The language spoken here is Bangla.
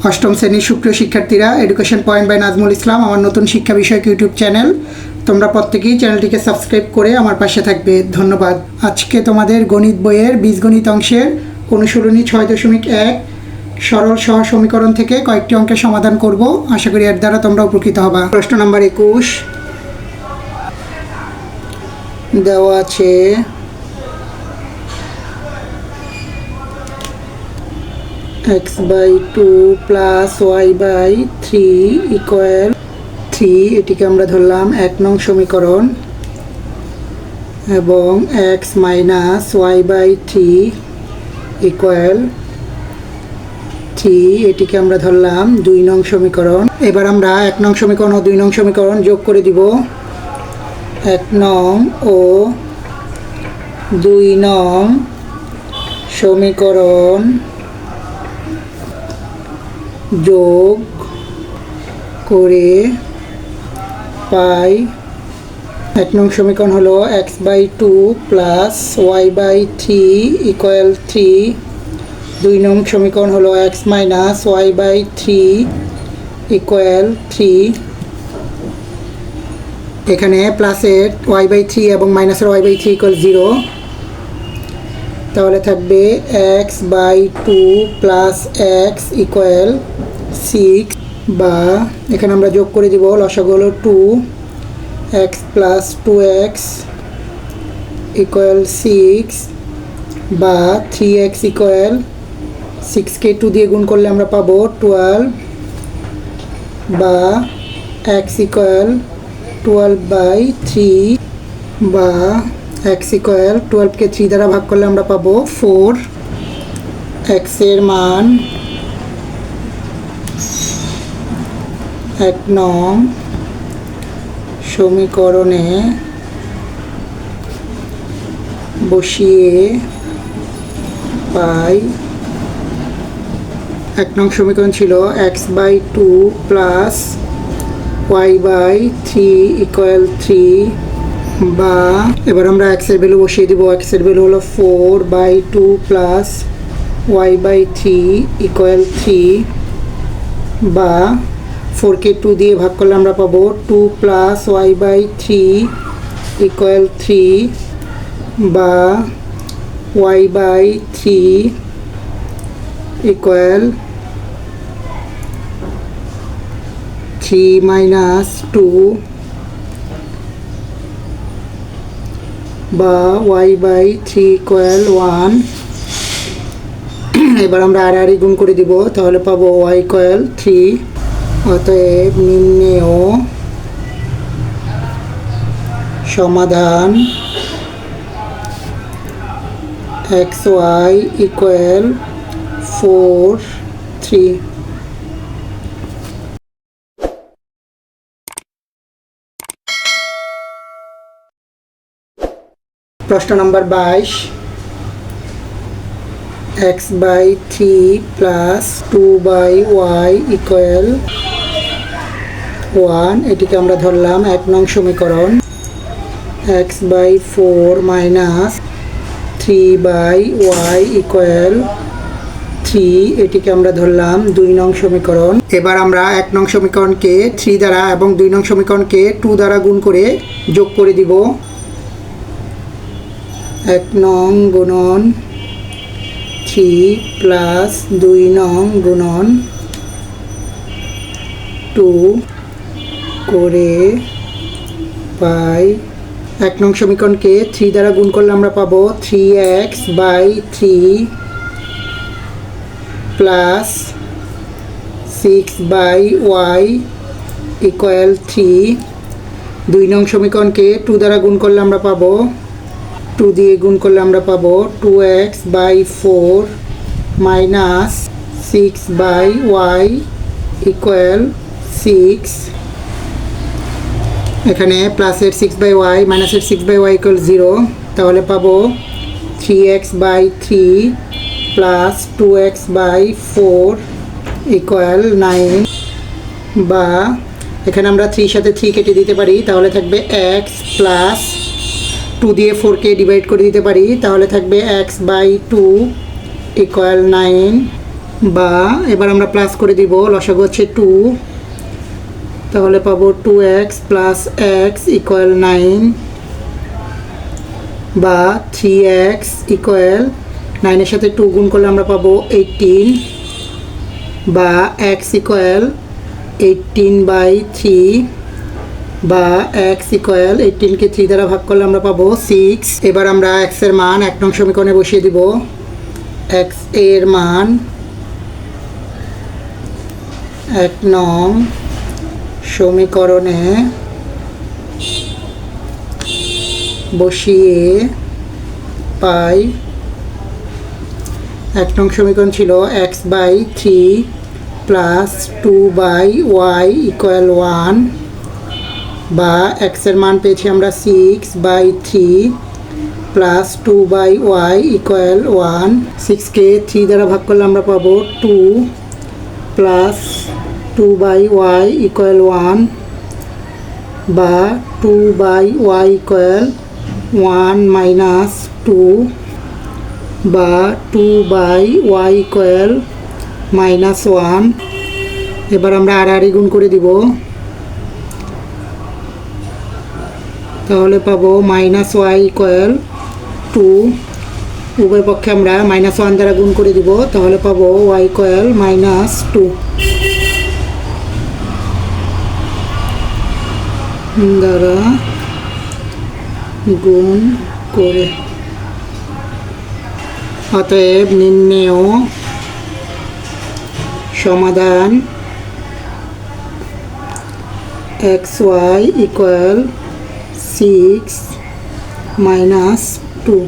অষ্টম শ্রেণীর সুপ্রিয় শিক্ষার্থীরা, education point by Nazmul Islam আমার নতুন শিক্ষা বিষয়ক ইউটিউব চ্যানেল। তোমরা প্রত্যেকেই চ্যানেলটিকে সাবস্ক্রাইব করে আমার পাশে থাকবে, ধন্যবাদ। আজকে তোমাদের গণিত বইয়ের বীজগণিত অংশের অনুশীলনী 6.1 সরল সহ সমীকরণ থেকে কয়েকটি অঙ্কের সমাধান করব। আশা করি এর দ্বারা তোমরা উপকৃত হবা। প্রশ্ন নাম্বার 21 দেওয়া আছে x/2 প্লাস y/3 ইকুয়াল 3। এটিকে আমরা ধরলাম 1 নং সমীকরণ, এবং x মাইনাস y/3 ইকুয়াল 3 এটিকে আমরা ধরলাম 2 নং সমীকরণ। এবার আমরা 1 নং সমীকরণ ও 2 নং সমীকরণ যোগ করে দিব। 1 নং ও 2 নং সমীকরণ যোগ করে পাই 1 নং সমীকরণ হলো x/2 প্লাস y/3 ইকুয়াল 3। 2 নং সমীকরণ হলো x মাইনাস y/3 ইকুয়াল 3। এখানে প্লাসের y/3 এবং মাইনাসের y/3 ইকুয়াল 0, তাহলে থাকবে x/2 প্লাস x ইকুয়াল 6, বা এখানে আমরা যোগ করে দিব, লসাগু হলো 2x প্লাস 2x ইকুয়াল 6, বা 3x ইকুয়াল 6কে 2 দিয়ে গুণ করলে আমরা পাবো 12, বা x ইকুয়াল 12/3, বা x ইকুয়াল 12কে 3 দ্বারা ভাগ করলে আমরা পাবো 4। x এর মান 1 নং সমীকরণে বসিয়ে পাই। 1 নং সমীকরণ ছিল x/2 প্লাস y/3 ইকুয়াল 3, বা এবার আমরা x এর ভ্যালু বসিয়ে দিব। x এর ভ্যালু হলো 4/2 প্লাস y/3 ইকুয়াল 3, বা 4কে 2 দিয়ে ভাগ করলে আমরা পাবো 2 প্লাস y/3 ইকুয়াল 3, বা y/3 ইকুয়াল 3 মাইনাস 2, বা y/3 ইকুয়াল 1। এবার আমরা আড়াআড়ি গুণ করে দিব, তাহলে পাবো y ইকুয়াল 3। অতএব নিম্নেয় সমাধান xy ইকুয়াল 4, 3। প্রশ্ন নম্বর 22 x/3 প্লাস 2/y ইকুয়াল 1। এটিকে আমরা ধরলাম 1 নং সমীকরণ। x/4 মাইনাস 3/y ইকুয়াল 3 এটিকে আমরা ধরলাম 2 নং সমীকরণ। এবার আমরা 1 নং সমীকরণকে 3 দ্বারা এবং 2 নং সমীকরণকে 2 দ্বারা গুণ করে যোগ করে দিব। 1 নং গুণন 3 প্লাস 2 নং গুণন 2 করে পাই। 1 নং সমীকরণকে 3 দ্বারা গুণ করলে আমরা পাবো 3x/3 প্লাস 6/y ইকুয়াল 3। 2 নং সমীকরণকে 2 দ্বারা গুণ করলে আমরা পাবো 2 দিয়ে গুণ করলে আমরা পাবো 2x/4 মাইনাস 6/y ইকুয়াল 6। এখানে প্লাসের 6/y মাইনাসের 6/y ইকুয়াল 0, তাহলে পাবো 3x/3 প্লাস 2x/4 ইকুয়াল 9, বা এখানে আমরা 3 সাথে 3 কেটে দিতে পারি, তাহলে থাকবে x প্লাস 2 দিয়ে 4কে ডিভাইড করে দিতে পারি, তাহলে থাকবে x/2 ইকুয়াল 9, বা এবার আমরা প্লাস করে দিব, লসাগু হচ্ছে 2, তাহলে পাবো 2x প্লাস x ইকুয়াল 9, বা 3x ইকুয়াল 9 এর সাথে 2 গুণ করলে আমরা পাবো 18, বা x ইকুয়াল 18/3, বা x ইকুয়াল 18কে 3 দ্বারা ভাগ করলে আমরা পাবো 6। এবার আমরা x এর মান 1 নং সমীকরণে বসিয়ে দিব। x এর মান 1 নং সমীকরণে বসিয়ে পাই, 1 নং সমীকরণ ছিল x/3 প্লাস 2/y ইকুয়াল 1, বা x এর মান পেয়েছি আমরা 6/3 প্লাস 2/y ইকুয়াল 1। 6কে 3 দ্বারা ভাগ করলে আমরা পাবো 2 প্লাস 2/y ইকুয়াল 1, বা 2/y ইকুয়াল 1 মাইনাস 2, বা 2/y ইকুয়াল -1। এবার আমরা আড়াআড়ি গুণ করে দিব, তাহলে পাবো -y ইকুয়াল 2, উভয় পক্ষে আমরা -1 দ্বারা গুণ করে দিব, তাহলে পাবো y ইকুয়াল -2 দ্বারা গুণ করে। অতএব নির্ণেয় সমাধান xy ইকুয়াল 6 - 2।